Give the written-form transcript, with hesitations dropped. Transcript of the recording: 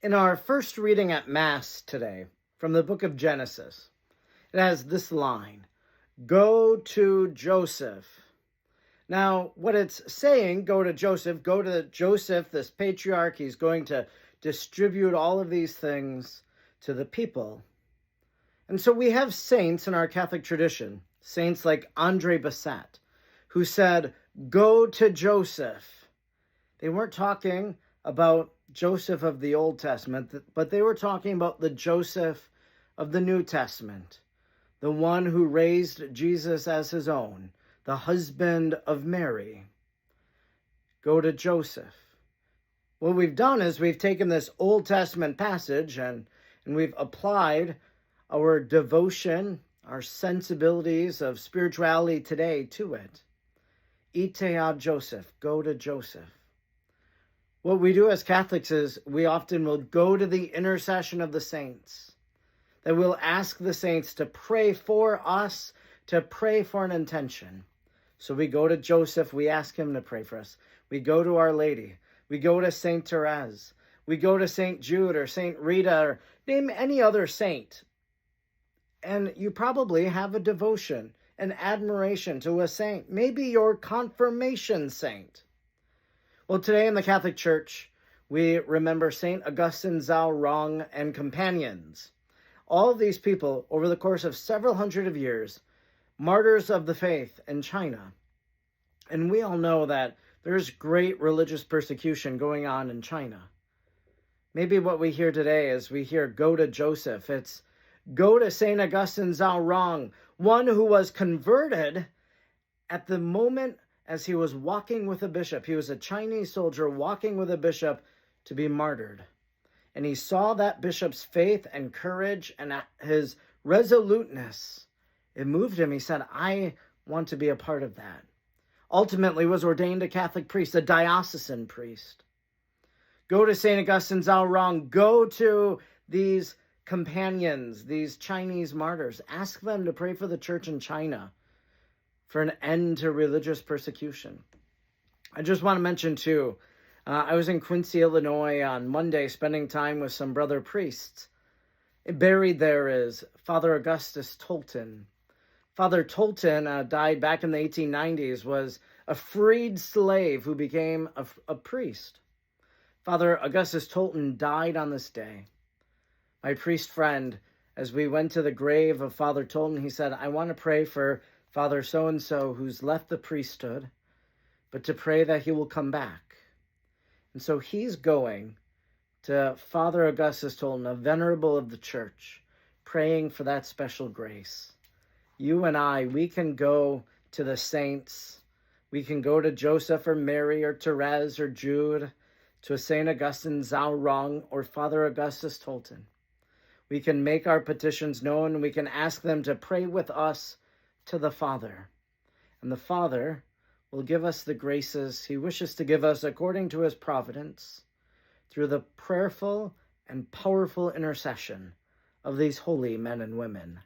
In our first reading at Mass today, from the book of Genesis, it has this line, "Go to Joseph." Now, what it's saying, go to Joseph, this patriarch, he's going to distribute all of these things to the people. And so we have saints in our Catholic tradition, saints like Andre Bessette, who said, "Go to Joseph." They weren't talking about Joseph of the Old Testament, but they were talking about the Joseph of the New Testament, the one who raised Jesus as his own, the husband of Mary. Go to Joseph. What we've done is we've taken this Old Testament passage and we've applied our devotion, our sensibilities of spirituality today to it. Ite ad Joseph, go to Joseph. What we do as Catholics is we often will go to the intercession of the saints, that we'll ask the saints to pray for us, to pray for an intention. So we go to Joseph, we ask him to pray for us. We go to Our Lady, we go to Saint Therese, we go to Saint Jude or Saint Rita, or name any other saint. And you probably have a devotion, an admiration to a saint, maybe your confirmation saint. Well, today in the Catholic Church, we remember St. Augustine, Zhao Rong, and companions. All of these people, over the course of several hundred of years, martyrs of the faith in China. And we all know that there's great religious persecution going on in China. Maybe what we hear today is we hear, go to Joseph. It's go to St. Augustine, Zhao Rong, one who was converted at the moment as he was walking with a bishop. He was a Chinese soldier walking with a bishop to be martyred. And he saw that bishop's faith and courage and his resoluteness. It moved him. He said, I want to be a part of that. Ultimately was ordained a Catholic priest, a diocesan priest. Go to St. Augustine, Zhao Rong. Go to these companions, these Chinese martyrs. Ask them to pray for the church in China for an end to religious persecution. I just want to mention too, I was in Quincy, Illinois on Monday spending time with some brother priests. Buried there is Father Augustus Tolton. Father Tolton died back in the 1890s, was a freed slave who became a priest. Father Augustus Tolton died on this day. My priest friend, as we went to the grave of Father Tolton, he said, I want to pray for Father so-and-so who's left the priesthood, but to pray that he will come back. And so he's going to Father Augustus Tolton, a venerable of the church, praying for that special grace. You and I, we can go to the saints. We can go to Joseph or Mary or Therese or Jude, to St. Augustine, Zhao Rong, or Father Augustus Tolton. We can make our petitions known. We can ask them to pray with us to the Father. And the Father will give us the graces he wishes to give us according to his providence through the prayerful and powerful intercession of these holy men and women.